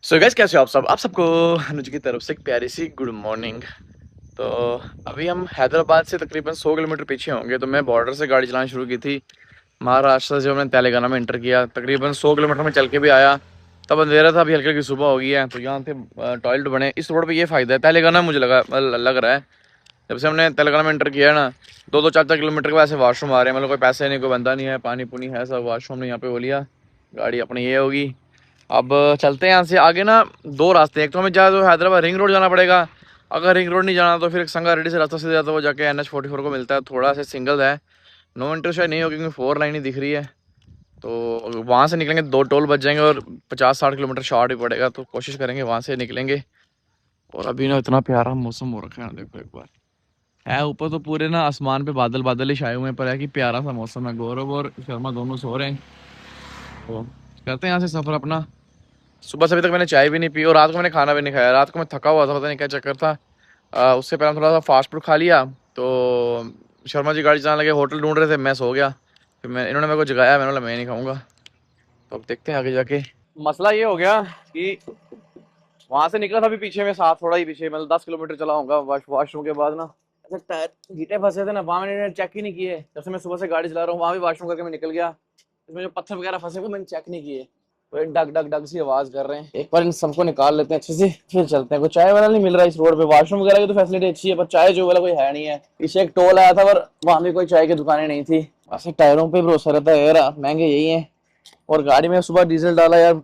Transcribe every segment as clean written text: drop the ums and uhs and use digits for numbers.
So guys, कैसे हो आप सबको अनुज की तरफ से एक प्यारी सी गुड मॉर्निंग। तो अभी हम हैदराबाद से तकरीबन 100 किलोमीटर पीछे होंगे। तो मैं बॉर्डर से गाड़ी चलाना शुरू की थी महाराष्ट्र से, जो मैंने तेलंगाना में इंटर किया। तकरीबन 100 किलोमीटर में चल के भी आया, तब अंधेरा था। अभी हल्की हल्की सुबह हो गई है। तो यहाँ थे टॉयलेट बने। इस रोड पे ये फ़ायदा है तेलंगाना में, मुझे लग रहा है जब से हमने तेलंगाना में इंटर किया है ना, 2-4 किलोमीटर के वैसे वाशरूम आ रहे हैं। मतलब कोई पैसे नहीं, कोई बंदा नहीं है, पानी पुनी है, सब वाशरूम ने यहाँ पे वो लिया। गाड़ी अपनी ये होगी। अब चलते हैं यहाँ से आगे ना। दो रास्ते हैं, एक तो हमें जाए तो हैदराबाद रिंग रोड जाना पड़ेगा। अगर रिंग रोड नहीं जाना तो फिर एक संगारेड्डी से रास्ता सीधा जाता है, वो जाके NH 44 को मिलता है। थोड़ा सा सिंगल है, नो एंट्री शायद नहीं होगी क्योंकि 4 लाइन ही दिख रही है। तो वहाँ से निकलेंगे, 2 टोल बच जाएंगे और 50-60 किलोमीटर शॉर्ट भी पड़ेगा। तो कोशिश करेंगे वहाँ से निकलेंगे। और अभी ना इतना प्यारा मौसम हो रखा है ना, देखो एक बार। है ऊपर तो पूरे ना आसमान पे बादल बादल ही छाए हुए हैं, पर है कि प्यारा सा मौसम है। गौरव और शर्मा दोनों सो रहे हैं। तो करते हैं यहाँ से सफ़र अपना। सुबह से अभी तक मैंने चाय भी नहीं पी और रात को मैंने खाना भी नहीं खाया। रात को मैं थका हुआ था, पता नहीं क्या चक्कर था। उससे पहले थोड़ा सा फास्ट फूड खा लिया। तो शर्मा जी गाड़ी चलाने लगे, होटल ढूंढ रहे थे, मैं सो गया। फिर इन्होंने मेरे को जगाया, मैंने बोला मैं नहीं खाऊंगा। तो अब देखते हैं आगे जाके। मसला ये हो गया कि वहां से निकला था अभी पीछे में, साथ थोड़ा ही पीछे, मतलब 10 किलोमीटर चला होगा। वॉशरूम के बाद ना ऐसे टायर घीटे फंसे थे ना, वहाँ मैंने चेक ही नहीं किए। जब से मैं सुबह से गाड़ी चला रहा हूँ, वहाँ भी वॉशरूम करके मैं निकल गया। इसमें जो पत्थर वगैरह फंसे हुए मैंने चेक नहीं किए। वो एक डग डग डग सी आवाज कर रहे हैं। एक बार इन सबको निकाल लेते हैं अच्छे से, फिर चलते हैं। कोई चाय वाला नहीं मिल रहा इस रोड पे। वॉशरूम वगैरह की तो फैसिलिटी अच्छी है, पर चाय जो वाला कोई है नहीं है। पीछे एक टोल आया था पर वहां भी कोई चाय की दुकानें नहीं थी। ऐसे टायरों पे भरोसा रहता है यार, महंगे यही है। और गाड़ी में सुबह डीजल डाला यार,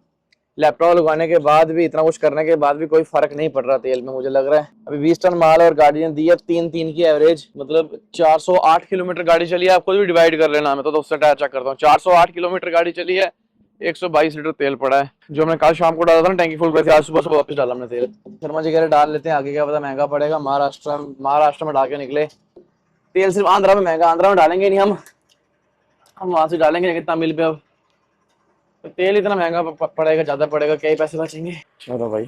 लैपटॉप लगाने के बाद भी, इतना कुछ करने के बाद भी कोई फर्क नहीं पड़ रहा तेल में, मुझे लग रहा है। अभी 20 टन माल है और गाड़ी ने दी है 3-3 की एवरेज, मतलब 408 किलोमीटर गाड़ी चली है। आप खुद भी डिवाइड कर लेना, मैं तो उससे टायर चेक करता हूँ। 408 किलोमीटर गाड़ी चली है, 122 लीटर तेल पड़ा है। जो हमने कल शाम को डाला था ना, टैंकी फुल कर, आज सुबह सुबह वापस डाला हमने तेल। शर्मा जी कह रहे डाल लेते हैं, आगे क्या पता महंगा पड़ेगा। महाराष्ट्र में डाल के निकले। तेल सिर्फ आंध्रा में महंगा, आंध्रा में डालेंगे नहीं हम वहां से डालेंगे कितना मिल पे। अब तो तेल इतना महंगा पड़ेगा, ज्यादा पड़ेगा, क्या ही पैसे बचेंगे। चलो भाई,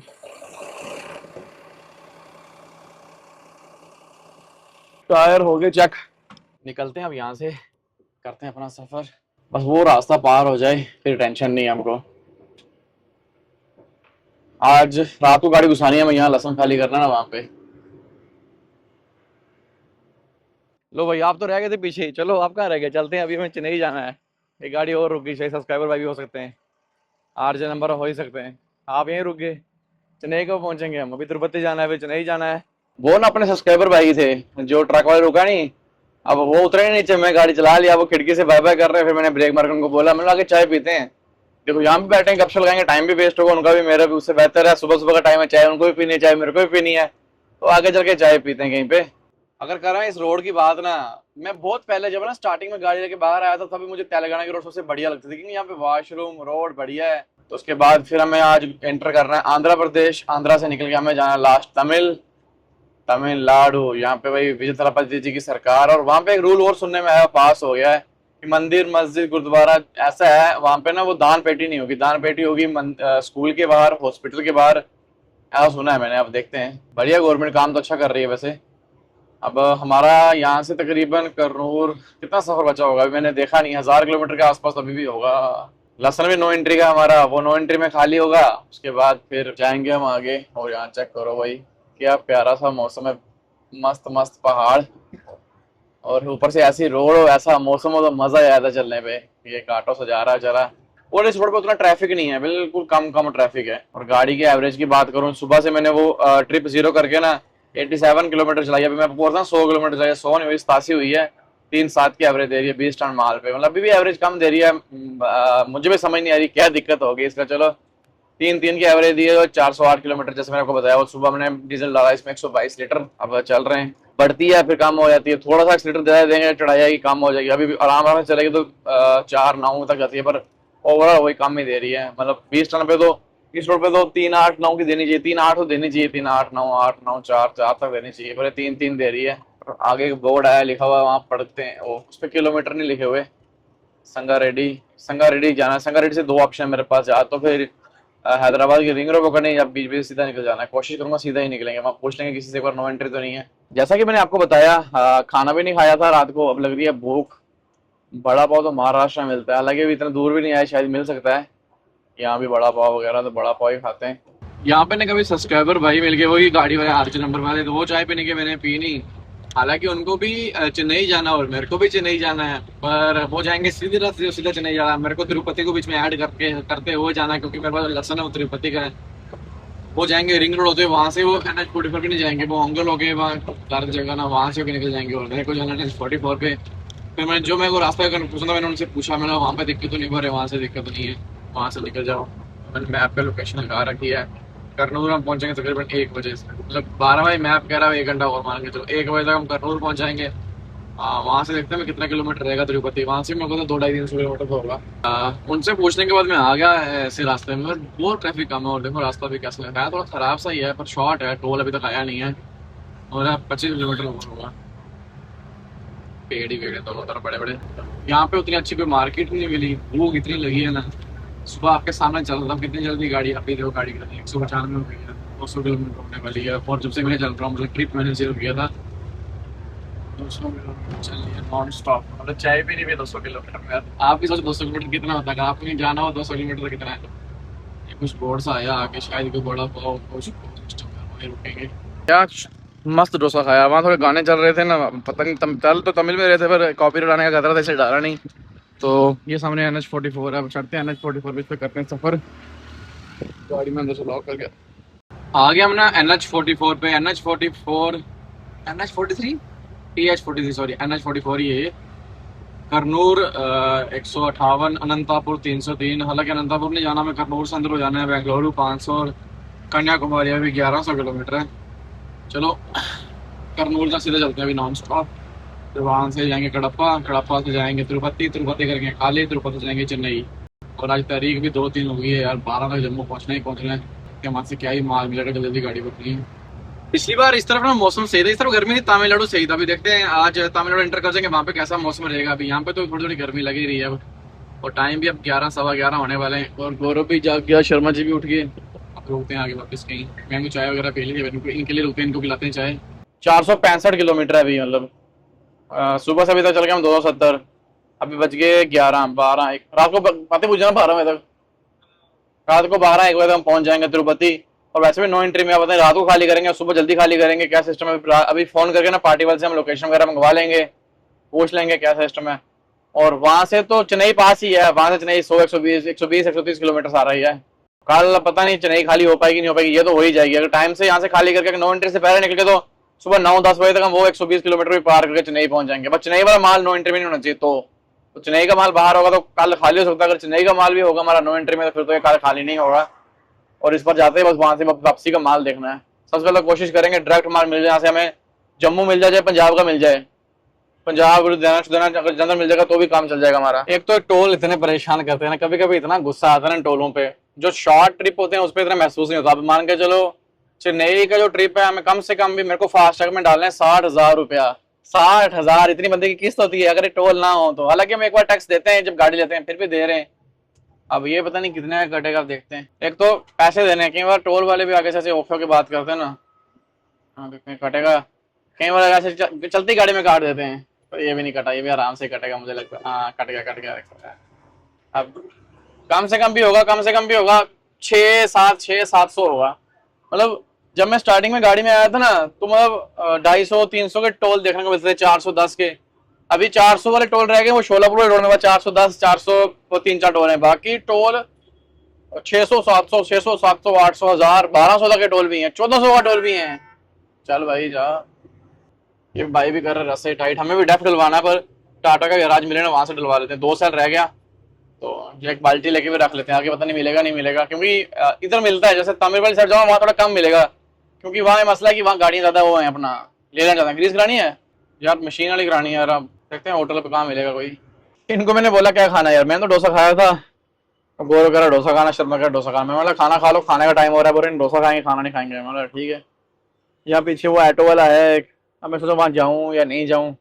टायर हो गए चेक। निकलते हैं अब यहाँ से, करते हैं अपना सफर। बस वो रास्ता पार हो जाए, फिर टेंशन नहीं है हमको। आज रात को गाड़ी घुसानी है, मैं यहाँ लहसुन खाली करना ना वहाँ पे। लो भाई, आप तो रह गए थे पीछे ही। चलो आप कहाँ रह गए, चलते हैं। अभी हमें चेन्नई जाना है। एक गाड़ी और रुक गई, शायद सब्सक्राइबर भाई भी हो सकते हैं, RJ नंबर हो ही सकते हैं। आप यहीं रुक गए। चेन्नई कब पहुंचेंगे हम? अभी तिरुपति जाना है, फिर चेन्नई जाना है। वो ना अपने सब्सक्राइबर भाई थे, जो ट्रक वाले रुका नहीं। अब वो उतरे ही नीचे, मैं गाड़ी चला लिया। वो खिड़की से बाय बाय कर रहे हैं। फिर मैंने ब्रेक मार के उनको बोला, मैंने आगे चाय पीते हैं। देखो यहाँ पे बैठे गपशप लगाएंगे, टाइम भी वेस्ट होगा उनका भी मेरा भी। उससे बेहतर है सुबह सुबह का टाइम है, चाय उनको भी पीनी है, चाय मेरे को भी पीनी है। तो आगे चल के चाय पीते हैं कहीं पे। अगर कर रहे हैं इस रोड की बात ना, मैं बहुत पहले जब ना स्टार्टिंग में गाड़ी लेके बाहर आया था, तभी मुझे तेलंगाना की रोड सबसे बढ़िया लगती थी, क्योंकि यहाँ पे वॉशरूम रोड बढ़िया है। तो उसके बाद फिर हमें आज एंटर करना है आंध्र प्रदेश। आंध्रा से निकल के हमें जाना लास्ट तमिलनाडु। यहाँ पे भाई विजय थलापति जी की सरकार। और वहाँ पे एक रूल और सुनने में आया, पास हो गया है, कि मंदिर मस्जिद गुरुद्वारा ऐसा है वहाँ पे ना, वो दान पेटी नहीं होगी। दान पेटी होगी स्कूल के बाहर, हॉस्पिटल के बाहर। ऐसा सुना है मैंने। अब देखते हैं, बढ़िया गवर्नमेंट काम तो अच्छा कर रही है वैसे। अब हमारा यहाँ से तकरीबन करनूल कितना सफर बचा होगा, अभी मैंने देखा नहीं। 1000 किलोमीटर के आसपास अभी भी होगा। लसन भी नो एंट्री का हमारा, वो नो एंट्री में खाली होगा। उसके बाद फिर जाएंगे हम आगे। और यहाँ चेक करो भाई, क्या प्यारा सा मौसम है। मस्त मस्त पहाड़, और ऊपर से ऐसी रोड हो, ऐसा मौसम हो, तो मजा ही आता चलने पे। ये ऑटो से जा रहा है चला। और इस रोड पे उतना ट्रैफिक नहीं है, बिल्कुल कम कम ट्रैफिक है। और गाड़ी की एवरेज की बात करूँ, सुबह से मैंने वो ट्रिप जीरो करके ना 87 किलोमीटर चलाई। अभी मैं आपको बोल रहा हूँ 100 किलोमीटर चलाई, 100 नहीं हुई, 87 हुई है। 3-7 की एवरेज दे रही है 20 टन माल पे। मतलब अभी भी एवरेज कम दे रही है। मुझे भी समझ नहीं आ रही क्या दिक्कत होगी इसका। चलो 3-3 की एवरेज दी है, और 408 किलोमीटर जैसे मैंने आपको बताया। वो सुबह मैंने डीजल डाला इसमें 122 लीटर। अब चल रहे हैं, बढ़ती है फिर कम हो जाती है। थोड़ा सा एक्सीटर ज्यादा देंगे, चढ़ाई आएगी, कम हो जाएगी। अभी भी आराम आराम से चलेगी तो 4-9 तक जाती है, पर ओवरऑल वही कम ही दे रही है। मतलब 20 टन पे तो, इस रोड पे तो 3-8-9 की देनी चाहिए, 3-8 तो देनी चाहिए, 3-8-9, 8-9, 4-4 तक देनी चाहिए, पर 3-3 दे रही है। और आगे बोर्ड आया, लिखा हुआ है, वहां पढ़ते हैं वो, उस पर किलोमीटर नहीं लिखे हुए। संगारेड्डी, संगारेड्डी जाना। संगारेड्डी से दो ऑप्शन है मेरे पास, या तो फिर हैदराबाद की रिंग रोड पकड़नी, या बीच बीच सीधा निकल जाना है। कोशिश करूंगा सीधा ही निकलेंगे। वहाँ पूछ लेंगे किसी से, एक बार नो एंट्री तो नहीं है। जैसा कि मैंने आपको बताया, खाना भी नहीं खाया था रात को, अब लग रही है भूख। बड़ा पाव तो महाराष्ट्र में मिलता है, हालांकि अभी इतना दूर भी नहीं आया, शायद मिल सकता है यहाँ भी बड़ा पाव वगैरह। तो बड़ा पाव ही खाते हैं। यहाँ पे ना कभी सब्सक्राइबर भाई मिल गए, वही गाड़ी वाले आरजे नंबर वाले, तो वो चाय पीने के मैंने पी नहीं। हालांकि उनको भी चेन्नई जाना और मेरे को भी चेन्नई जाना है, पर वो जाएंगे सीधी रास्ते, सीधा चेन्नई जाना है। मेरे को तिरुपति को बीच में ऐड करके करते हुए जाना है, क्योंकि मेरे पास लसन है वो तिरुपति का है। वो जाएंगे रिंग रोड होते हुए, वहां से वो NH 44 भी नहीं जाएंगे, वो अंगल हो गए वहाँ हर जगह ना, वहां से होके निकल जाएंगे। और मेरे को जाना है NH 44 पे। फिर मैं जो मेरे को रास्ता पूछा था, मैंने उनसे पूछा, मैंने वहाँ पे दिक्कत तो नहीं भरे, वहाँ से दिक्कत नहीं है, वहाँ से निकल जाओ। मैंने मैप पे लोकेशन लगा रखी है। करनूल हम पहुंचेंगे तकरीबन 1 बजे से, मतलब 12 बजे मैप कह रहा है, 1 घंटा और मान के चलो 1 बजे तक हम करनूल पहुंच जाएंगे। वहां से देखते हैं मैं कितना किलोमीटर रहेगा तिरुपति, वहां से मेरे को तो 200-250 किलोमीटर तो होगा। उनसे पूछने के बाद मैं आ गया ऐसे रास्ते में, बहुत ट्रैफिक कम है। और देखो रास्ता भी कैसा है, थोड़ा खराब सा ही है, पर शॉर्ट है, टोल अभी तक आया नहीं है। और 25 किलोमीटर और होगा। पेड़ ही पेड़ है दोनों तरफ बड़े बड़े। यहाँ पे उतनी अच्छी कोई मार्केट नहीं मिली, भूख इतनी लगी है ना। सुबह आपके सामने चल रहा था, कितनी जल्दी गाड़ी अभी देखो, गाड़ी कर 195 हो गई है, 200 किलोमीटर होने वाली है। और जब से मैं चल रहा हूँ, मतलब ट्रिप मैंने शुरू किया था, 200 किलोमीटर चल रही है नॉन स्टॉप। मतलब चाय भी नहीं भी 200 किलोमीटर में। आप भी सोचो 200 किलोमीटर कितना होता है, आपको नहीं जाना हो 200 किलोमीटर कितना है। ये कुछ बोर्ड सा आया आगे, शायद कोई बड़ा पाव कुछ सिस्टम है, वहीं रुकेंगे। क्या मस्त डोसा खाया, वहाँ थोड़े गाने चल रहे थे ना, पता नहीं चल तो तमिल में रहे थे, पर कॉपीराइट आने का खतरा था, इसलिए डाला नहीं। तो ये सामने NH 44 है, अब चढ़ते हैं NH 44 पे, इस पे करते हैं सफर। गाड़ी में अंदर से लॉक करके आ गया हम ना NH 44 पे। NH 43 TH 43, सॉरी NH 44 ये करनूल 158, अनंतापुर 303। हालांकि अनंतापुर नहीं जाना, मैं करनूल से अंदर हो जाना है। बेंगलुरु 500 और कन्याकुमारी अभी 1100 किलोमीटर है। चलो करनूल का सीधे चलते हैं अभी नॉन स्टॉप। फिर वहाँ से जाएंगे कड़प्पा, कड़प्पा से जाएंगे तिरुपति, तिरुपति करके खाली, तिरुपति से जाएंगे चेन्नई। और आज तारीख भी 2-3 हो गई है यार, 12 तक जम्मू पहुँचना ही पहुँचना है। कि वहाँ से क्या ही माल मिलेगा, जल्दी गाड़ी पकड़ी है। पिछली बार इस तरफ ना मौसम सही था, इस तरफ गर्मी थी, तमिलनाडु सही था। अभी देखते हैं आज तमिलनाडु एंटर कर जाएंगे, वहाँ पे कैसा मौसम रहेगा। अभी यहाँ पे तो थोड़ी थोड़ी गर्मी लगी रही है अब। और टाइम भी अब 11, 11:15 होने वाले हैं। और गौरव भी जाग गया, शर्मा जी भी उठ गए। अब रुकते हैं आगे वापस कहीं, मैंगो चाय वगैरह पी लीजिए, इनके लिए रुकते हैं, इनको पिलाते हैं चाय। 465 किलोमीटर है अभी, मतलब सुबह से अभी तक चल गए हम 270। अभी बज गए 11, 12, 1 रात को बातें पूछ ना 12 बजे तक, रात को 12-1 बजे तक हम पहुंच जाएंगे तिरुपति। और वैसे भी नो एंट्री में बताएं, रात को खाली करेंगे, सुबह जल्दी खाली करेंगे, क्या सिस्टम है अभी फोन करके ना पार्टी वाले से हम लोकेशन वगैरह मंगवा लेंगे, पूछ लेंगे क्या सिस्टम है। और वहां से तो चेन्नई पास ही है, वहां से चेन्नई 100, 120, 130 किलोमीटर सारा ही है। कल पता नहीं चेन्नई खाली हो पाएगी नहीं हो पाएगी, ये तो हो ही जाएगी अगर टाइम से यहाँ से खाली करके नो एंट्री से पहले निकल के, तो सुबह 9-10 बजे तक हम वो 120 किलोमीटर भी पार करके चेन्नई पहुंच जाएंगे। बस चेन्नई वाला माल नो एंट्री में नहीं होना चाहिए, तो चेन्नई का माल बाहर होगा तो कल खाली हो सकता है। अगर चेन्नई का माल भी होगा हमारा नो एंट्री में, तो फिर तो ये कल खाली नहीं होगा। और इस पर जाते ही बस वहां से वापसी का माल देखना है। सबसे पहले कोशिश करेंगे डायरेक्ट माल मिल जाए, यहाँ से हमें जम्मू मिल जाए, पंजाब का मिल जाए, पंजाब लुधियाना अगर जनरल मिल जाएगा तो भी काम चल जाएगा हमारा। एक तो टोल इतने परेशान करते हैं ना, कभी कभी इतना गुस्सा आता है ना टोलों पे। जो शॉर्ट ट्रिप होते हैं उस पर इतना महसूस नहीं होता। अब मान के चलो चेन्नई का जो ट्रिप है, हमें कम से कम भी मेरे को फास्टैग में डालना है 60,000 रुपया। 60,000 इतनी बंदे की किस्त होती है अगर ये टोल ना हो तो। हालांकि हम एक बार टैक्स देते हैं जब गाड़ी लेते हैं, फिर भी दे रहे हैं। अब ये पता नहीं कितने का कटेगा, देखते हैं। एक तो पैसे देने हैं, कई बार टोल वाले भी आगे से ऐसे ऑफर की बात करते हैं ना, हाँ कटेगा। कई बार ऐसे चलती गाड़ी में काट देते हैं, तो ये भी नहीं कटा, ये भी आराम से कटेगा मुझे लगता है। हाँ कट गया कट गया। अब कम से कम भी होगा, कम से कम भी होगा 6-700 होगा। मतलब जब मैं स्टार्टिंग में गाड़ी में आया था ना, तो मतलब 250-300 के टोल देखने को मिलते थे, 410 के। अभी 400 वाले टोल रह गए, वो शोलापुर वाले टोल में 410, 400 वो 3-4 टोल है। बाकी टोल 600, 700, 600, 700, 800, 1000, 1200 तक के टोल भी हैं, 1400 का टोल भी है। चल भाई जा। ये भाई भी कर रहे रस्से टाइट, हमें भी डेफ डलवाना है, पर टाटा का गैराज मिले ना, वहां से डलवा लेते हैं। 2 साल रह गया तो एक बाल्टी लेके भी रख लेते हैं, आगे पता नहीं मिलेगा नहीं मिलेगा। क्योंकि इधर मिलता है, जैसे तमिल वाली साइड जाओ वहाँ थोड़ा कम मिलेगा, क्योंकि वहाँ मसला है कि वहाँ गाड़ियाँ ज्यादा वो है, अपना लेना चाहते हैं। ग्रीस करानी है यार, मशीन वाली करानी है यार। अब देखते हैं होटल पे कहाँ मिलेगा कोई। इनको मैंने बोला क्या खाना है यार, मैंने तो डोसा खाया था। गौरव कह रहा डोसा खाना, शर्मा कह डोसा खाना। मैं बोला खाना खा लो, खाने का टाइम हो रहा है। बोल रहे डोसा खाएंगे, खाना नहीं खाएंगे। मैं बोला ठीक है। यहाँ पीछे वो ऑटो वाला है एक, अब मैं सोचा वहाँ जाऊँ या नहीं जाऊँ,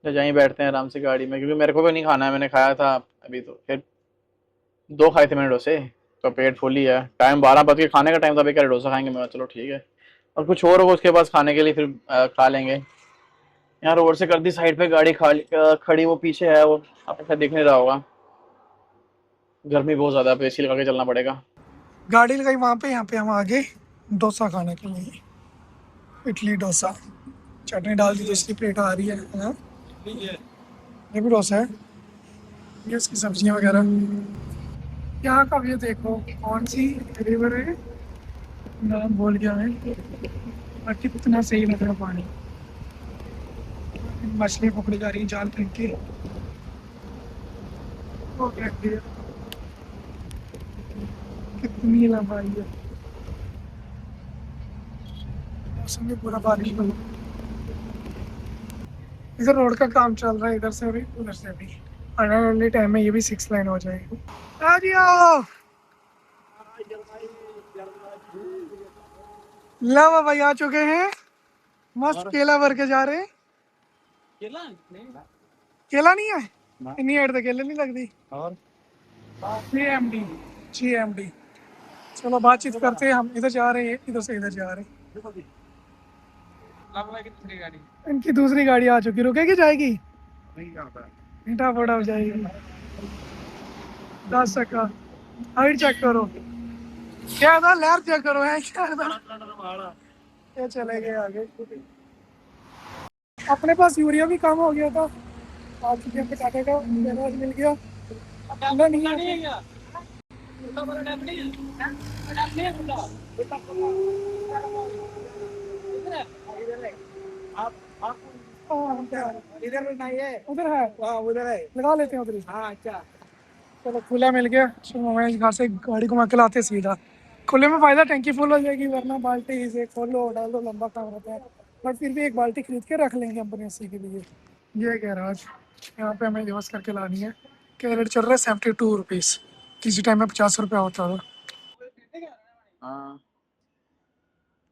या यहीं बैठते हैं आराम से गाड़ी में, क्योंकि मेरे को भी नहीं खाना है। मैंने खाया था अभी, तो फिर 2 खाए थे मैंने डोसे, तो पेट फुल ही है। टाइम 12 बज के खाने का टाइम था, अभी कह रहे डोसा खाएंगे। मैं चलो ठीक है, और कुछ और होगा उसके पास खाने के लिए फिर खा लेंगे। यहाँ रोड से कर दी साइड पे गाड़ी खड़ी, वो पीछे है, वो आपको शायद दिख नहीं रहा होगा। गर्मी बहुत ज़्यादा है, एसी लगा के चलना पड़ेगा। गाड़ी लगाई वहाँ पे, यहाँ पे हम आगे डोसा खाने के लिए। इडली डोसा, चटनी डाल दी, दूसरी प्लेट आ रही है। हाँ, ये भी डोसा है, ये इसकी सब्जियाँ वगैरह। यहाँ का ये देखो, कौन सी रिवर है, नाम भूल गया मैं, और कितना सही लग रहा है पानी। मछली पकड़ी जा रही है जाल फेंक के। वो फेंक दिया, कितनी लंबाई है। मौसम भी पूरा बारिश बना। इधर रोड का काम चल रहा है, इधर से भी उधर से भी। आने वाले टाइम में ये भी 6 लाइन हो जाएगी। आ जी आओ, लावा भाई आ चुके हैं, मस्त केला भर के जा रहे हैं। केला नहीं है, इतनी ऐड तो केले नहीं लगती। और GMD, GMD। चलो बातचीत करते हैं, हम इधर जा रहे हैं, इधर से इधर जा रहे हैं। इनकी दूसरी गाड़ी आ चुकी, रुकेगी जाएगी, मीठा फोड़ा हो जाएगी। 10 टका हाइट चेक करो, क्या था लैब चेक करो है, क्या था, ये चले गए आगे। अपने पास यूरिया भी कम हो गया था, बाकी के पटाखे का बैलेंस मिल गया। खुला नहीं है, इधर नहीं है, उधर है, हाँ उधर है, लगा लेते हैं उधर ही। हाँ अच्छा, चलो खुला मिल गया। चलो मैं घर से गाड़ी घुमा के लाते सीधा। खुले में फायदा, टंकी फुल हो जाएगी, वरना बाल्टी से खोलो डाल दो, लंबा काम रहता है। बट फिर भी एक बाल्टी खरीद के रख लेंगे अपने उसी के लिए। ये गैराज, यहाँ पे हमें रिवर्स करके लानी है। कैरेट चल रहा है 72 रुपीज़, किसी टाइम में 50 रुपया होता था। हाँ,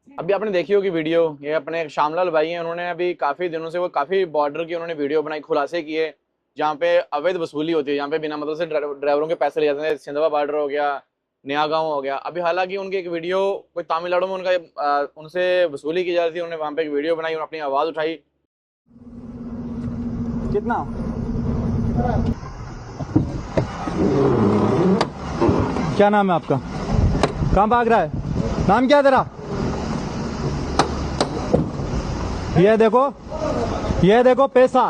अभी आपने देखी होगी वीडियो, ये अपने श्यामलाल भाई हैं, उन्होंने अभी काफी दिनों से वो काफी बॉर्डर की उन्होंने वीडियो बनाई, खुलासे किए, जहाँ पे अवैध वसूली होती है, जहाँ पे बिना मतलब से ड्राइवरों के पैसे ले जाते हैं। सिंधवा बॉर्डर हो गया, नया गांव हो गया। अभी हालांकि उनकी एक वीडियो कोई तमिलनाडु में उनका उनसे वसूली की जा रही थी, उन्होंने वहां पे एक वीडियो बनाई, उन्होंने अपनी आवाज उठाई। कितना? क्या नाम है आपका? कहाँ भाग रहा है? नाम क्या है तेरा? ये देखो पैसा,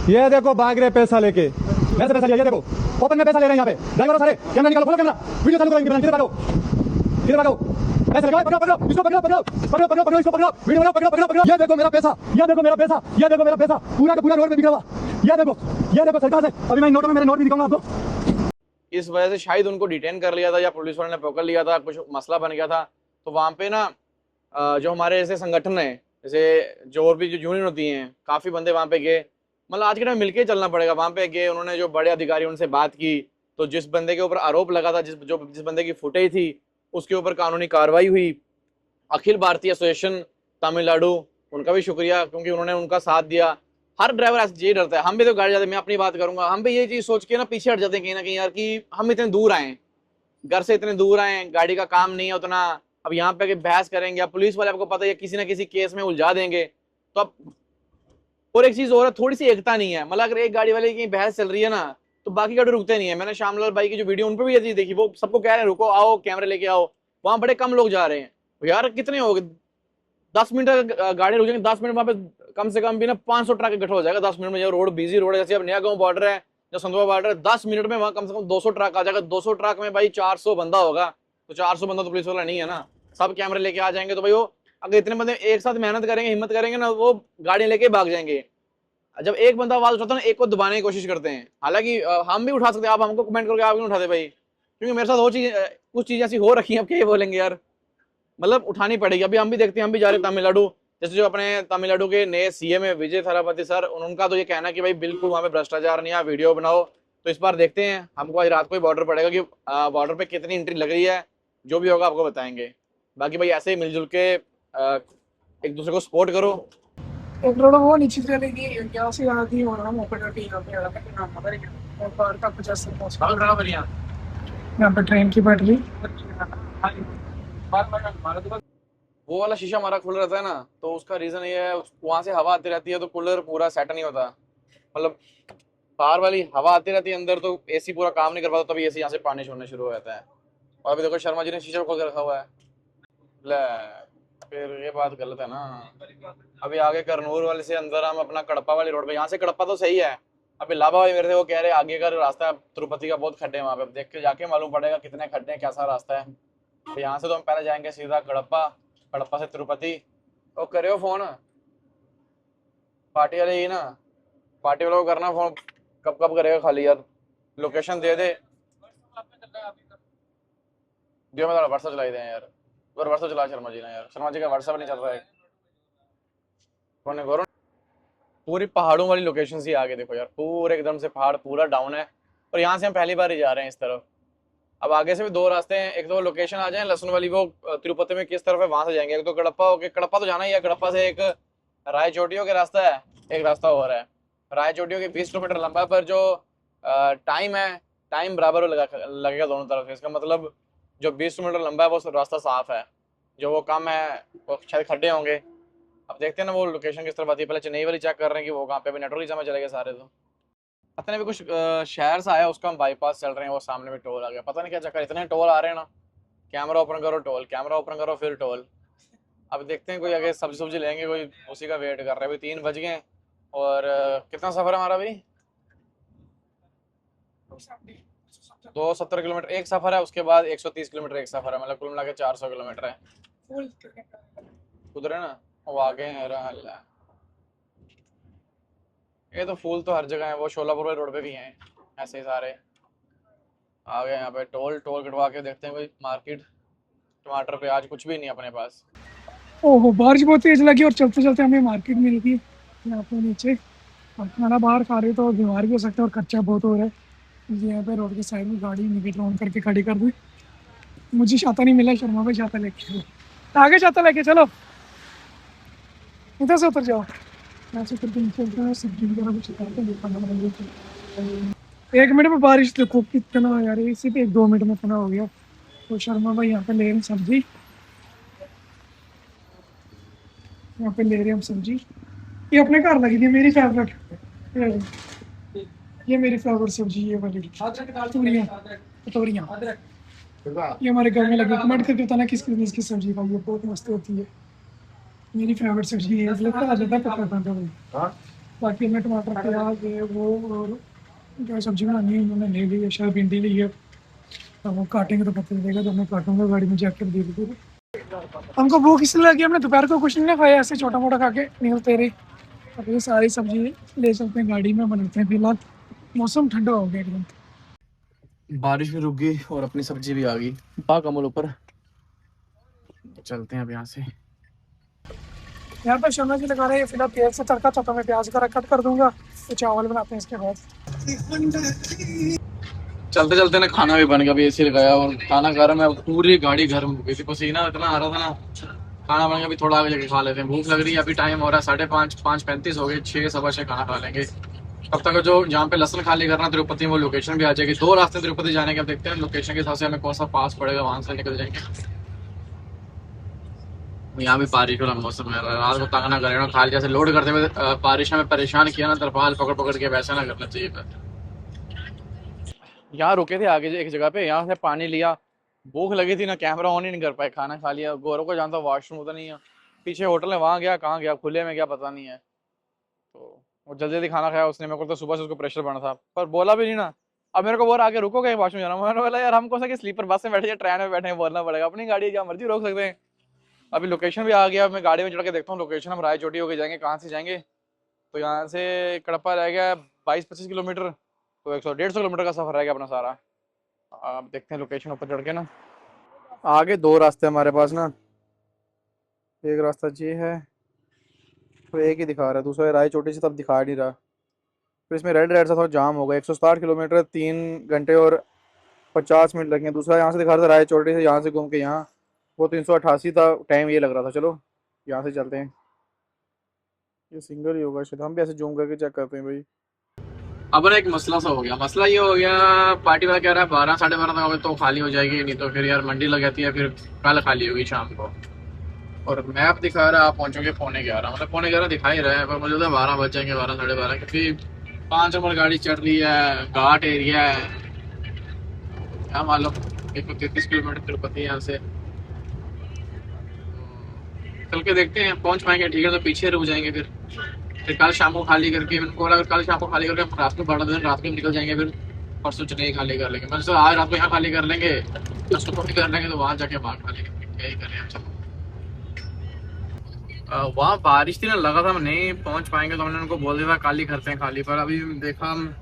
ये देखो भाग रहे पैसा लेके। वैसे पैसा लिया, ये देखो ओपन में पैसा ले रहे हैं यहाँ पे। ड्राइवर सारे कैमरा निकालो, खोलो कैमरा, वीडियो चालू करो इनके। किधर भागो, किधर भागो? पैसे लगाओ, पकड़ो पकड़ो इसको, पकड़ो पकड़ो पकड़ो पकड़ो पकड़ो इसको, पकड़ो वीडियो बनाओ, पकड़ो पकड़ो पकड़ो। ये देखो मेरा पैसा, ये देखो मेरा पैसा, ये देखो मेरा पैसा, पूरा का पूरा रोड पे बिखरा हुआ। ये देखो सरकार से, अभी मैं नोटों में मेरे नोट भी दिखाऊंगा आपको। इस वजह से शायद उनको डिटेन कर लिया था, या पुलिस वालों ने पकड़ लिया था, कुछ मसला बन गया था। तो वहां पे ना जो हमारे ऐसे संगठन है, जैसे जो और भी जो यूनियन होती हैं, काफी बंदे वहां पे गए। मतलब आज के टाइम मिलके चलना पड़ेगा। वहां पे गए, उन्होंने जो बड़े अधिकारी उनसे बात की, तो जिस बंदे के ऊपर आरोप लगा था, जिस बंदे की फुटेज थी, उसके ऊपर कानूनी कार्रवाई हुई। अखिल भारतीय एसोसिएशन तमिलनाडु, उनका भी शुक्रिया, क्योंकि उन्होंने उनका साथ दिया। हर ड्राइवर ऐसे यही डरता है, हम भी तो गाड़ी जाते, मैं अपनी बात करूंगा, हम भी ये चीज सोच के ना पीछे हट जाते हैं कहीं ना कहीं यार, कि हम इतने दूर आए, घर से इतने दूर आए, गाड़ी का काम नहीं है उतना। अब यहाँ पे बहस करेंगे, अब पुलिस वाले आपको पता है किसी ना किसी केस में उलझा देंगे। तो अब और एक चीज और है, थोड़ी सी एकता नहीं है। मतलब अगर एक गाड़ी वाले की बहस चल रही है ना, तो बाकी गाड़ी रुकते नहीं है। मैंने श्यामलाल भाई की जो वीडियो उन पर भी ये चीज देखी, वो सबको कह रहे हैं रुको, आओ कैमरे लेके आओ। वहां बड़े कम लोग जा रहे हैं। यार कितने हो गए, 10 मिनट गाड़ी रुक जाएंगे, 10 मिनट वहां पे कम से कम भी ना 500 ट्रक इकट्ठा हो जाएगा 10 मिनट में। जो रोड बिजी रोड है, जैसे अब नया गांव बॉर्डर है, जो संधवा बॉर्डर है, 10 मिनट में वहां कम से कम 200 ट्रक आ जाएगा। 200 ट्रक में भाई 400 बंदा होगा, तो 400 बंदा तो पुलिस वाला नहीं है ना। सब कैमरे लेके आ जाएंगे, तो भाई वो अगर इतने बंदे एक साथ मेहनत करेंगे, हिम्मत करेंगे ना, वो गाड़ी लेके भाग जाएंगे। जब एक बंदा आवाज उठाता है ना, एक को दबाने की कोशिश करते हैं। हालांकि हम भी उठा सकते हैं, आप हमको कमेंट करके आप क्यों उठाते भाई? क्योंकि मेरे साथ वो चीज कुछ चीज ऐसी हो रखी है, अब क्या ही बोलेंगे यार। मतलब उठानी पड़ेगी। अभी हम भी देखते हैं, हम भी जा रहे हैं तमिलनाडु। जैसे जो अपने तमिलनाडु के नए सीएम है विजय थालापति सर, उनका तो ये कहना है कि भाई बिल्कुल वहां पे भ्रष्टाचार नहीं है, आप वीडियो बनाओ। तो इस बार देखते हैं, हमको आज रात को ही बॉर्डर पड़ेगा कि बॉर्डर पे कितनी एंट्री लग रही है। जो भी होगा आपको बताएंगे। बाकी भाई ऐसे ही मिलजुल के एक दूसरे को सपोर्ट करो। एक रोड वो नीचे चलेगी, यहाँ से आधी हो रहा हूँ ऊपर यहाँ पे आ रहा है, और बाहर का 50 से पहुँच। यहाँ पे ट्रेन की पटरी। वो वाला शीशा हमारा खुल रहता है ना, तो उसका रीजन ये है, वहां से हवा आती रहती है, तो कूलर पूरा सेट नहीं होता। मतलब बाहर वाली हवा आती रहती है अंदर, तो एसी पूरा काम नहीं कर पाता, तभी एसी यहाँ से पानी छोड़ने शुरू हो जाता है। और अभी देखो शर्मा जी ने शीशा खोल के रखा हुआ है। ले, फिर ये बात गलत है ना। अभी आगे करनूल वाले से अंदर हम अपना कड़प्पा वाली रोड पे, यहाँ से कड़प्पा तो सही है। अभी लाभा भाई मेरे से वो कह रहे हैं आगे का रास्ता तिरुपति का बहुत खड्डे हैं वहाँ पे, देख के जाके मालूम पड़ेगा कितने खड्डे हैं, कैसा रास्ता है। तो यहाँ से तो हम पहले जाएंगे सीधा कड़प्पा, कड़प्पा से तिरुपति। ओ करे हो फोन पार्टी वाले ही ना, पार्टी वालों को करना फोन, कब कब करेगा खाली यार, लोकेशन दे दे। जो मैं व्हाट्सएप चलाई दें यार, और व्हाट्सएप चला शर्मा जी ने यार, शर्मा जी का व्हाट्सएप नहीं चल रहा है। कौन है? पूरी पहाड़ों वाली लोकेशन ही आगे देखो यार, पूरे एकदम से पहाड़ पूरा डाउन है। और यहाँ से हम पहली बार ही जा रहे हैं इस तरफ। अब आगे से भी दो रास्ते हैं, एक तो लोकेशन आ जाए लहसुन वाली, वो तिरुपति में किस तरफ है वहां से जाएंगे। एक तो कड़प्पा होके, कड़प्पा तो जाना ही है, कड़प्पा से एक रायचोटियों का रास्ता है, एक रास्ता और है रायचोटियों के 20 किलोमीटर लंबा है, पर जो टाइम है, टाइम बराबर लगेगा दोनों तरफ से। इसका मतलब जो 20 किलोमीटर लंबा है वो रास्ता साफ है, जो वो कम है वो शायद खड्डे होंगे। अब देखते हैं ना वो लोकेशन किस तरफ आती है। पहले चेन्नई वाली चेक कर रहे हैं कि वो कहाँ पे, अभी नेटवर्क जमा चलेगा सारे। तो पता नहीं, अभी कुछ शहर से आया, उसका हम बाईपास चल रहे हैं, वो सामने में टोल आ गया, पता नहीं क्या चक्कर, इतने टोल आ रहे हैं ना। कैमरा ओपन करो टोल, कैमरा ओपन करो फिर टोल। अब देखते हैं, कोई आगे सब्जी सब्जी लेंगे, कोई उसी का वेट कर रहे हैं। अभी 3 बज गए और कितना सफर है हमारा अभी? 270 किलोमीटर एक सफर है, उसके बाद 130 किलोमीटर एक सफर है, मतलब कुल मिला के 400 किलोमीटर है। उधर है ना वो आगे है रहा। ये तो फूल तो हर जगह है, वो शोलापुर वाले रोड पे भी हैं ऐसे ही सारे। आ गए यहाँ पे टोल, टोल कटवा के देखते हैं कोई मार्केट। टमाटर प्याज कुछ भी नहीं अपने पास। ओहो, बारिश बहुत तेज लगी और चलते चलते हमें मार्केट मिल गई यहाँ पे नीचे। और खाना बाहर खा रहे तो बीमार भी हो सकते हैं और खर्चा बहुत हो रहा है, इसलिए यहाँ पे रोड के साइड में गाड़ी निकट ऑन करके खड़ी कर दी। मुझे छाता नहीं मिला, शर्मा भाई छाता लेके आगे, छाता लेके चलो, इधर से उतर जाओ। यहाँ से करके नीचे उतरना है, सब्जी वगैरह कुछ खाते हैं, खाना बनाएंगे। 1 मिनट में बारिश देखो कितना यार, सिर्फ 1-2 मिनट में इतना हो गया। तो शर्मा भाई यहाँ पे ले रहे हैं सब्जी, यहाँ पे ले रहे हैं हम सब्जी। ये अपने घर लगी थी मेरी फेवरेट, ये मेरी फेवरेट सब्जी, ये वाली तोरियां, तोरियां ये हमारे घर में लगी। कमेंट करके बताना किस किसकी सब्जी खाई है, बहुत मस्त होती है। मेरी फेवरेट सब्जी है, लगता है आ जाता है पक्का खाते हुए। बाकी हमें टमाटर प्याज है वो, और जो सब्जी बनानी है उन्होंने ले ली है, शायद भिंडी ली है, तो वो काटेंगे तो पता चलेगा, तो मैं काटूंगा गाड़ी में जाकर दे दूँगा। हमको भूख इसलिए लगी, हमने दोपहर को कुछ नहीं खाया, ऐसे छोटा मोटा खा के निकलते रहे। अब ये सारी सब्जी ले चलते हैं गाड़ी में, बनाते हैं। फिलहाल मौसम ठंडा हो गया एकदम, बारिश भी रुक गई और अपनी सब्जी भी आ गई पा कमल ऊपर। चलते हैं अब यहाँ से। यहाँ पर शर्मा जी लगा रहे हैं फिलहाल तेल से तड़का, तो मैं प्याज का कट कर दूंगा, तो चावल बनाते हैं इसके बाद। चलते चलते ना खाना भी बन गया, अभी एसी लगाया और खाना गर्म है, पूरी गाड़ी गर्म हो गई थी, पसीना इतना आ रहा था ना। खाना बन गया, अभी थोड़ा आगे जाके खा लेते हैं, भूख लग रही है। अभी टाइम हो रहा है 5:30, 5:35 हो गए, 6 सवा 6 खाना खा लेंगे। तब तक जो जहाँ पे लहसुन खाली करना तिरुपति, वो लोकेशन भी आ जाएगी। 2 रास्ते तिरुपति जाने के, अब देखते हैं लोकेशन के हिसाब से हमें कौन सा पास पड़ेगा, वहां से निकल जाएंगे। यहाँ भी बारिश वाला मौसम है, रात को तंग ना करें, खाली जैसे लोड करते हुए बारिश में परेशान किया ना, तरपाल पकड़ पकड़ के, वैसा ना करना चाहिए। यहाँ रुके थे आगे एक जगह पे, यहाँ से पानी लिया, भूख लगी थी ना, कैमरा ऑन ही नहीं कर पाए, खाना खा लिया। गौरव को जानता वॉशरूम होता नहीं है, पीछे होटल है, वहाँ गया, कहाँ गया, खुले में क्या पता नहीं है। तो वो जल्दी जल्दी खाना खाया उसने, मेरे को तो सुबह से उसको प्रेशर बना था, पर बोला भी नहीं ना। अब मेरे को बोल आगे रुको कहीं वॉशरूम जाना, मैंने बोला यार हमको सा स्लीपर बस में बैठे या ट्रेन में बैठे हैं, बोलना पड़ेगा, अपनी गाड़ी जहाँ मर्जी रोक सकते हैं। अभी लोकेशन भी आ गया, मैं गाड़ी में चढ़ के देखता हूँ लोकेशन, हम रायचोटी होके जाएंगे, कहाँ से जाएंगे। तो यहाँ से कड़प्पा रह गया 22-25 किलोमीटर, तो 100-150 किलोमीटर का सफर रह गया अपना सारा। अब देखते हैं लोकेशन ऊपर चढ़ के ना। आगे 2 रास्ते हमारे पास ना, एक रास्ता ये है, तो एक ही दिखा रहा है, दूसरा रायचोटी से तब दिखा नहीं रहा। फिर इसमें रेड रेड सा थोड़ा जाम हो गया, 160 किलोमीटर 3 घंटे और 50 मिनट लगे। दूसरा यहाँ से दिखा रहा था रायचोटी से, यहाँ से घूम के यहाँ, वो 388 था टाइम, ये लग रहा था। चलो यहाँ से चलते हैं, ये सिंगल ही होगा शायद, हम भी ऐसे जूम करके चेक करते हैं भाई। अब ना एक मसला सा हो गया, मसला ये हो गया, पार्टी वाला कह रहा है 12 साढ़े 12 तक तो खाली हो जाएगी, नहीं तो फिर यार मंडी लग जाती है, फिर कल खाली होगी शाम को। और मैप दिखा रहा है आप पहुंचोगे 11:15, मतलब 11:15 दिखा ही रहा है, पर मुझे तो 12 बज जाएंगे, 12 साढ़े 12, क्योंकि 5 नंबर गाड़ी चढ़ रही है, घाट एरिया है, क्या मालूम। 133 किलोमीटर तिरुपति यहाँ से। चल के देखते हैं पहुंच पाएंगे, ठीक है तो पीछे रुक जाएंगे फिर कल शाम को खाली करके मैंने बोला अगर कल शाम को खाली करके हम रात को बड़ा दिन रात को निकल जाएंगे, फिर परसों चले खाली कर लेंगे। मतलब आज रात को यहाँ खाली कर लेंगे, परसों को कर लेंगे तो वहाँ जाके वहाँ खाली करेंगे, क्या ही करें हम सब। वहाँ बारिश थी ना, लगा था हम नहीं पहुँच पाएंगे तो हमने उनको बोल दिया था कल ही करते हैं खाली, पर अभी देखा हम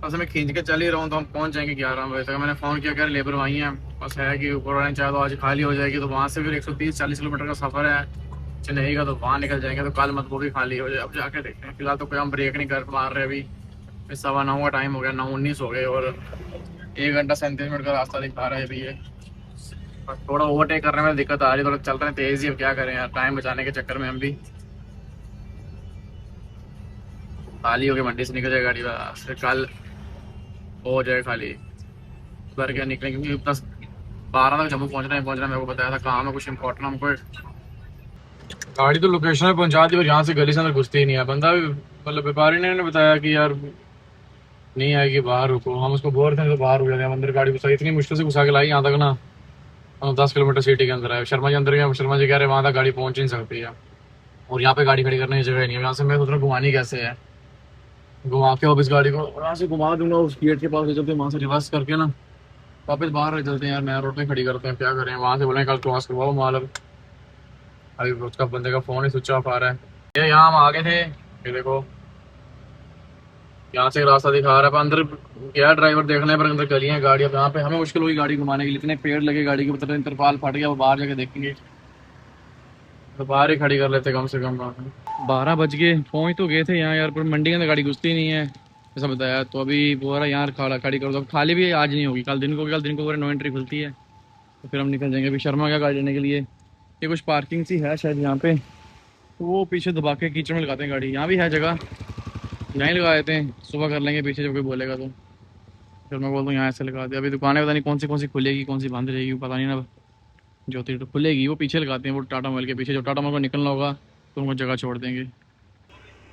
बस हमें खींच के चल ही रहा हूँ तो हम पहुँच जाएंगे 11 बजे तक। मैंने फ़ोन किया, कह रहे लेबर वहीं है, बस है कि ऊपर रहना चाहे तो आज खाली हो जाएगी, तो वहाँ से फिर 130-40 किलोमीटर का सफ़र है चेन्नई का, तो वहाँ निकल जाएंगे तो कल मत वो भी खाली हो जाए। अब जाके देखते हैं, फिलहाल तो कोई हम ब्रेक नहीं कर पा रहे अभी। 9:15 का टाइम हो गया, 9:19 हो गए और 1 घंटा 37 मिनट का रास्ता दिखा रहा है अभी ये। थोड़ा ओवरटेक करने में दिक्कत आ रही है, थोड़ा चल रहे हैं तेज़ ही, अब क्या करें यार, टाइम बचाने के चक्कर में हम भी। खाली हो गए, मंडी से निकल जाए गाड़ी, फिर कल हो जाए खाली घर क्या निकलें, क्योंकि 10-12 तक जम्मू पहुंचना है मेरे को बताया था, काम है कुछ इंपॉर्टेंट हमको। गाड़ी तो लोकेशन में पहुंचा दी और यहाँ से गली से अंदर घुसते ही नहीं है बंदा भी, मतलब व्यापारी ने बताया कि यार नहीं आएगी बाहर रुको, हम उसको बोल रहे थे तो बाहर हो जाते हैं अंदर, गाड़ी घुसा इतनी मुश्किल से घुसा के लाई यहाँ तक ना, 10 किलोमीटर सिटी के अंदर है। शर्मा जी अंदर गया, शर्मा जी कह रहे वहाँ तक गाड़ी पहुँच नहीं सकती है और यहाँ पे गाड़ी खड़ी करने की जगह नहीं है। यहाँ से मैं सोच रहा हूँ घुमानी कैसे है, घुमा के वापस गाड़ी को यहाँ से घुमा दूंगा उस गेट के पास ले चलते हैं, वहाँ से रिवर्स करके ना वापस बाहर ले चलते हैं यार, नया रोड पे खड़ी करते हैं, क्या करें। वहाँ से बोले कल क्रॉस करवाओ माल, अभी उसका बंदे का फोन ही स्विच ऑफ आ रहा है। ये यहाँ हम आगे थे, ये देखो यहाँ से रास्ता दिखा रहा है, पर अंदर गया ड्राइवर देखने पर अंदर गलियाँ गाड़ी, अब यहाँ पे हमें मुश्किल हुई गाड़ी घुमाने के लिए, इतने पेड़ लगे गाड़ी के पता नहीं तिरपाल फट गया, वो बाहर जाके देखेंगे तो बाहर ही खड़ी कर लेते कम से कम। 12 बज गए, पहुँच तो गए थे यहाँ यार, पर मंडी के अंदर गाड़ी घुसती नहीं है ऐसा बताया, तो अभी बोल रहा यहाँ खड़ी करो, तो खाली भी आज नहीं होगी, कल दिन को पूरा 9 एंट्री खुलती है तो फिर हम निकल जाएंगे। अभी शर्मा का गाड़ी लेने के लिए, ये कुछ पार्किंग सी है शायद यहाँ पे, तो वो पीछे दबा के कीचड़ में लगाते हैं गाड़ी, यहाँ भी है जगह, यहीं लगा देते हैं, सुबह कर लेंगे पीछे जब कोई बोलेगा तो। फिर मैं बोलता हूँ यहाँ ऐसे लगा दे, अभी दुकानें पता नहीं कौन सी खुलेगी कौन सी बंद रहेगी पता नहीं ना, ज्योति तो खुलेगी वो पीछे लगाते हैं, वो टाटा मोबाइल के पीछे, जब टाटा मोबाइल को निकलना होगा तो उनको जगह छोड़ देंगे।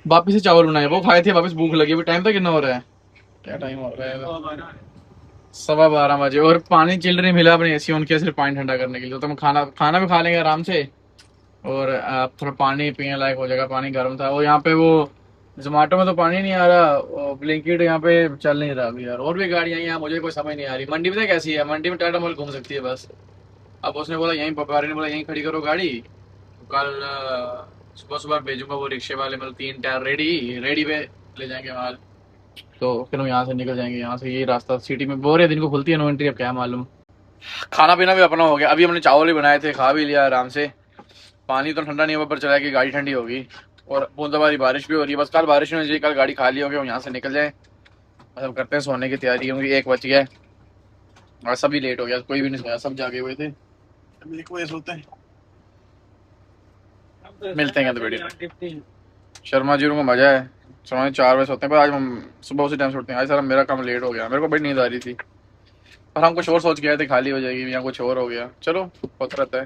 वापिस से चावल बनाए वो खाए थे, वापस भूख लगी, अभी टाइम तो कितना हो रहा है, क्या टाइम हो रहा है 12:15 बजे, और पानी चिल नहीं मिला अपने एसी ऑन किया सिर्फ पानी ठंडा करने के लिए, तो हम खाना भी खा लेंगे आराम से और आप थोड़ा पानी पीने लायक हो जाएगा। पानी गर्म था, वो यहाँ पे वो जोमेटो में तो पानी नहीं आ रहा, ब्लिंकिट यहाँ पे चल नहीं रहा अभी यार, और भी गाड़ियाँ यहाँ मुझे कोई समझ नहीं आ रही। मंडी में कैसी है, मंडी में टाटा मोबाइल घूम सकती है बस, अब उसने बोला यहीं, व्यापारी ने बोला यहीं खड़ी करो गाड़ी, तो कल सुबह सुबह भेजूंगा वो रिक्शे वाले, मतलब 3 टायर रेडी पे ले जाएंगे माल, तो फिर हम यहाँ से निकल जाएंगे। यहाँ से ये रास्ता सिटी में बोर है, दिन को खुलती है 9 एंट्री, अब क्या मालूम। खाना पीना भी अपना हो गया, अभी हमने चावल भी बनाए थे, खा भी लिया आराम से, पानी तो ठंडा नहीं हुआ पर चला कि गाड़ी ठंडी होगी, और बूंदाबांदी बारिश भी हो रही है, बस कल बारिश नहीं होनी चाहिए, कल गाड़ी खाली हो गई, हम यहाँ से निकल जाए, मतलब करते हैं सोने की तैयारी, क्योंकि 1 बज गया और सभी लेट हो गया, कोई भी नहीं सोया, सब जागे हुए थे, अभी 1 बजे सोते हैं। मिलते हैं तो वीडियो। शर्मा जी को मजा है, शर्मा जी 4 बजे सोते हैं, पर आज हम सुबह उसी टाइम सोते हैं। आज सर मेरा काम लेट हो गया, मेरे को बड़ी नींद आ रही थी, पर हम कुछ और सोच के आए थे खाली हो जाएगी, यहाँ कुछ और हो गया, चलो होता रहता है।